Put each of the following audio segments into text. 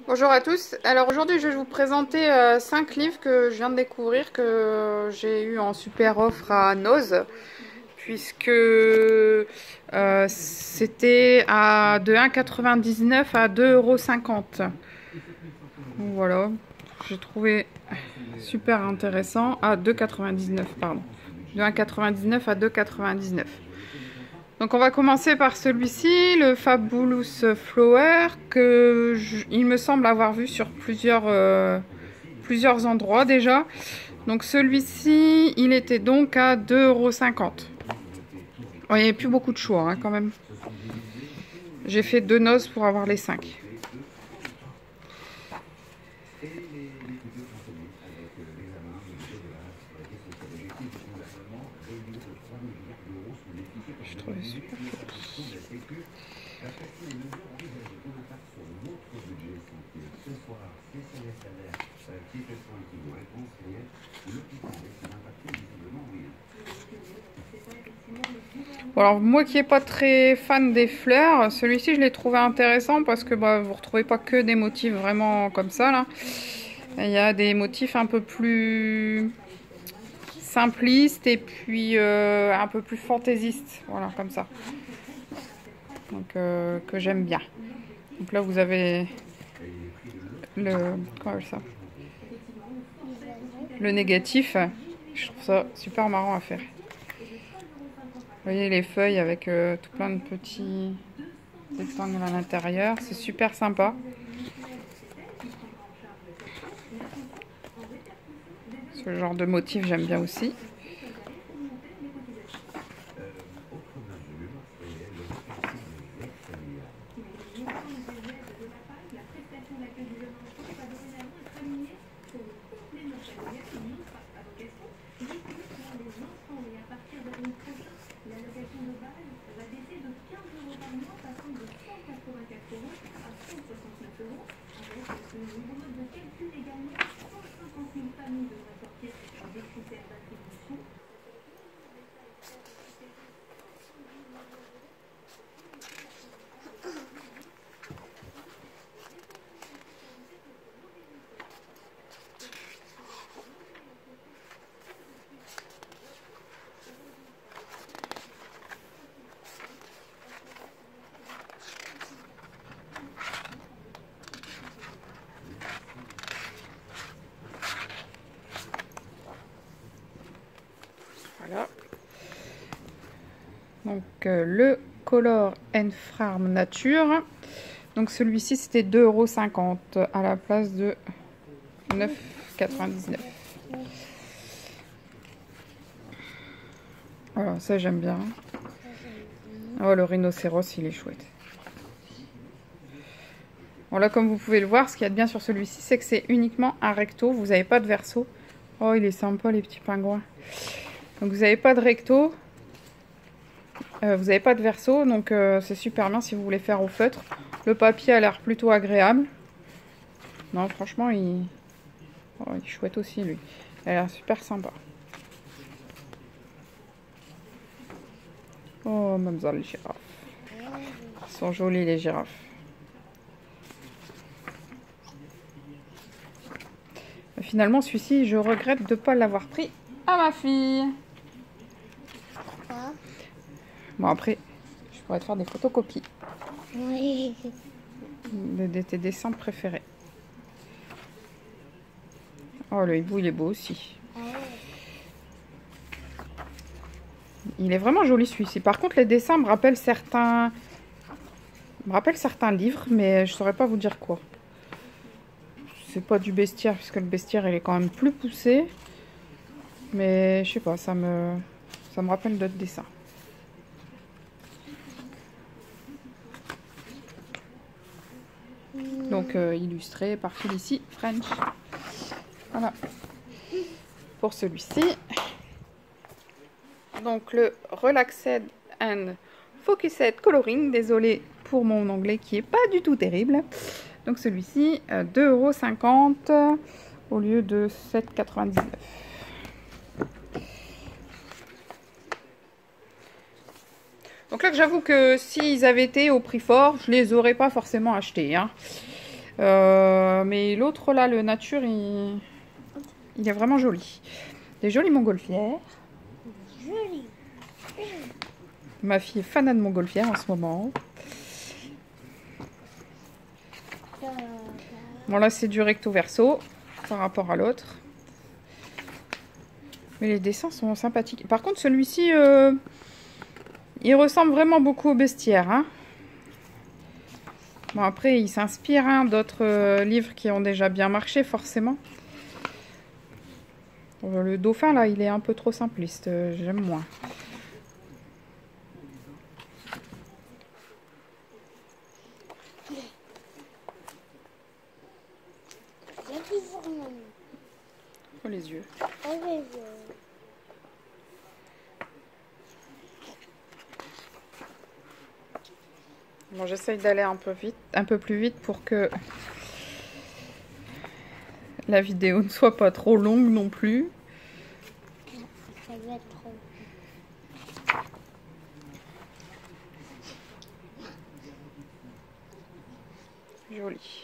Bonjour à tous. Alors aujourd'hui je vais vous présenter 5 livres que je viens de découvrir, que j'ai eu en super offre à Noz, puisque c'était de 1,99 à 2,50 €. Voilà, j'ai trouvé super intéressant. À 2,99 pardon. De 1,99 à 2,99. Donc on va commencer par celui-ci, le Fabulous Flower, il me semble avoir vu sur plusieurs endroits déjà. Donc celui-ci, il était donc à 2,50 €. Il n'y avait plus beaucoup de choix hein, quand même. J'ai fait 2 noces pour avoir les 5. Je trouvais super cool. Bon, alors moi qui n'ai pas très fan des fleurs, celui-ci je l'ai trouvé intéressant parce que vous ne retrouvez pas que des motifs vraiment comme ça là. Il y a des motifs un peu plus simplistes et puis un peu plus fantaisistes, voilà comme ça. Donc que j'aime bien. Donc là vous avez le négatif. Je trouve ça super marrant à faire. Vous voyez les feuilles avec tout plein de petits rectangles à l'intérieur. C'est super sympa. Ce genre de motif j'aime bien aussi. Voilà. Donc le Color and Farm Nature. Donc celui-ci c'était 2,50 € à la place de 9,99 €. Voilà, ça j'aime bien. Oh, le rhinocéros il est chouette. Bon là comme vous pouvez le voir, ce qu'il y a de bien sur celui-ci c'est que c'est uniquement un recto, vous n'avez pas de verso. Oh il est sympa les petits pingouins. Donc vous n'avez pas de recto, vous n'avez pas de verso, donc c'est super bien si vous voulez faire au feutre. Le papier a l'air plutôt agréable. Non franchement il est chouette aussi lui. Il a l'air super sympa. Oh mademoiselle les girafes. Ils sont jolis les girafes. Finalement celui-ci je regrette de ne pas l'avoir pris à ma fille. Bon après, je pourrais te faire des photocopies. Oui. De tes dessins préférés. Oh le hibou il est beau aussi. Il est vraiment joli celui-ci. Par contre les dessins me rappellent certains livres, mais je saurais pas vous dire quoi. C'est pas du bestiaire puisque le bestiaire il est quand même plus poussé. Mais je sais pas, ça me rappelle d'autres dessins. Donc illustré par Félicie French. Voilà. Pour celui-ci. Donc le Relaxed and Focused Coloring. Désolée pour mon anglais qui est pas du tout terrible. Donc celui-ci 2,50 € au lieu de 7,99 €. Donc là, j'avoue que s'ils avaient été au prix fort, je les aurais pas forcément achetés. Hein. Mais l'autre là, le nature, il est vraiment joli. Des jolies montgolfières. Joli. Ma fille est fanat de montgolfières en ce moment. Bon là c'est du recto verso par rapport à l'autre. Mais les dessins sont sympathiques. Par contre celui-ci, il ressemble vraiment beaucoup au bestiaire. Hein. Bon après il s'inspire hein, d'autres livres qui ont déjà bien marché forcément. Le dauphin là il est un peu trop simpliste, j'aime moins. Oh, les yeux. Bon, j'essaye d'aller un peu plus vite pour que la vidéo ne soit pas trop longue non plus. Ça va être trop. Joli.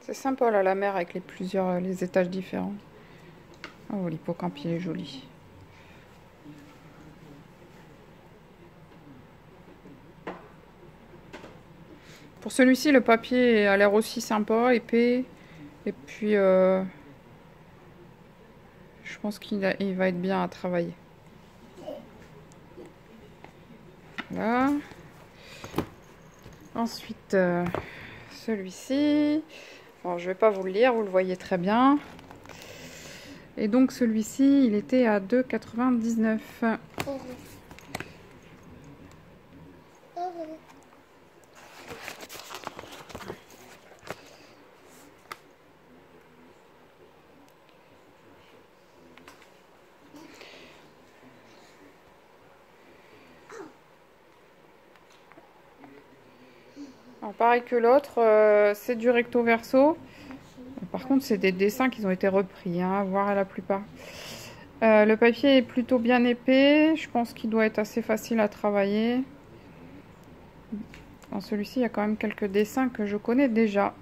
C'est sympa là la mer avec les étages différents. Oh l'hippocampe il est joli. Pour celui-ci le papier a l'air aussi sympa, épais. Et puis je pense qu'il va être bien à travailler. Voilà. Ensuite celui-ci. Alors, je ne vais pas vous le lire, vous le voyez très bien. Et donc celui-ci, il était à 2,99 €. Alors, pareil que l'autre, c'est du recto verso. Par contre, c'est des dessins qui ont été repris, hein, voire la plupart. Le papier est plutôt bien épais. Je pense qu'il doit être assez facile à travailler. Dans celui-ci, il y a quand même quelques dessins que je connais déjà.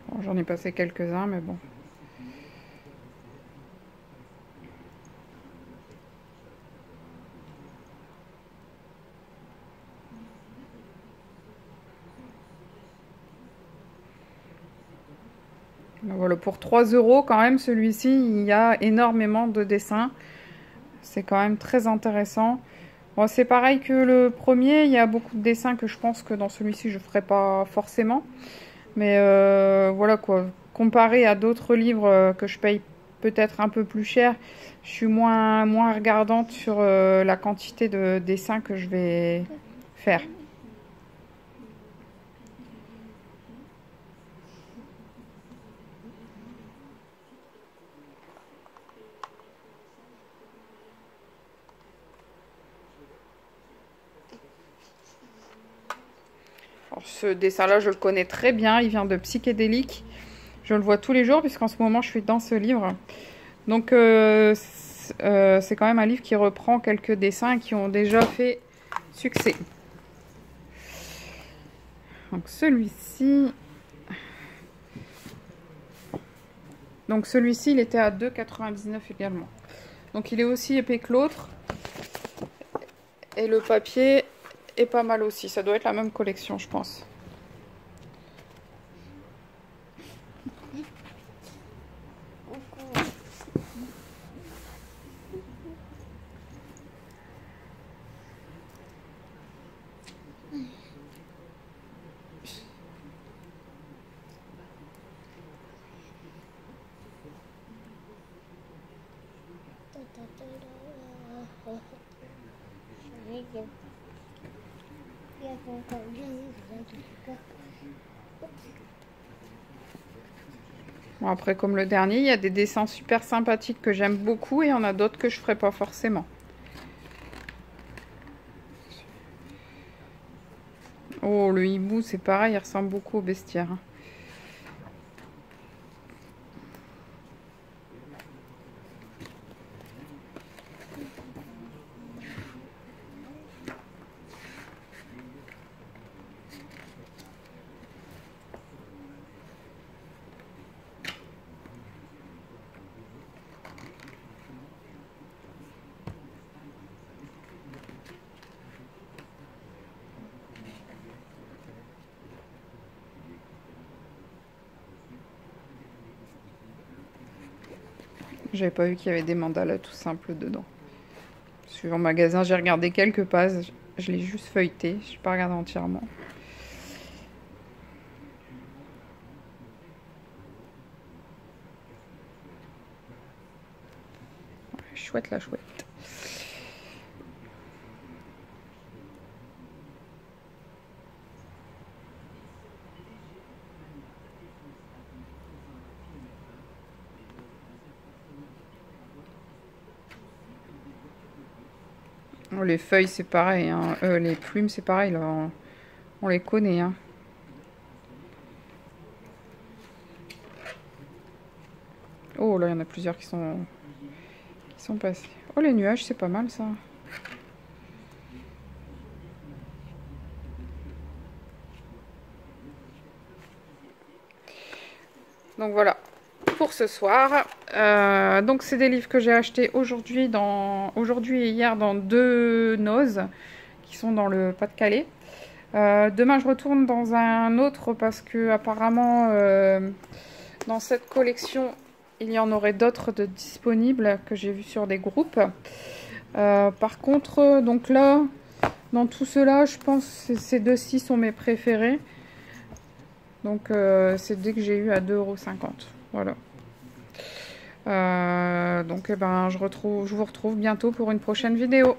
Bon, j'en ai passé quelques-uns, mais bon. Voilà, pour 3 € quand même, celui-ci, il y a énormément de dessins. C'est quand même très intéressant. Bon, c'est pareil que le premier, il y a beaucoup de dessins que je pense que dans celui-ci, je ne ferai pas forcément. Mais voilà quoi, comparé à d'autres livres que je paye peut-être un peu plus cher, je suis moins regardante sur la quantité de dessins que je vais faire. Alors, ce dessin-là, je le connais très bien, il vient de Psychédélique. Je le vois tous les jours puisqu'en ce moment, je suis dans ce livre. Donc, c'est quand même un livre qui reprend quelques dessins qui ont déjà fait succès. Donc, celui-ci... il était à 2,99 € également. Donc, il est aussi épais que l'autre. Et le papier... est pas mal aussi, ça doit être la même collection je pense. Bon, après, comme le dernier, il y a des dessins super sympathiques que j'aime beaucoup et il y en a d'autres que je ferai pas forcément. Oh, le hibou, c'est pareil, il ressemble beaucoup au bestiaire. J'avais pas vu qu'il y avait des mandalas tout simples dedans. Parce que en magasin, j'ai regardé quelques pages. Je l'ai juste feuilleté. Je n'ai pas regardé entièrement. Chouette la chouette. Les feuilles, c'est pareil. Hein. Les plumes, c'est pareil. Là. On les connaît. Hein. Oh, là, il y en a plusieurs qui sont passés. Oh, les nuages, c'est pas mal, ça. Donc, voilà. Pour ce soir. Donc c'est des livres que j'ai achetés aujourd'hui et hier dans 2 nozes qui sont dans le Pas-de-Calais. Demain je retourne dans un autre parce que apparemment dans cette collection il y en aurait d'autres de disponibles que j'ai vu sur des groupes. Par contre donc là dans tout cela je pense que ces 2-ci sont mes préférés. Donc c'est dès que j'ai eu à 2,50 €. Voilà. Donc je vous retrouve bientôt pour une prochaine vidéo.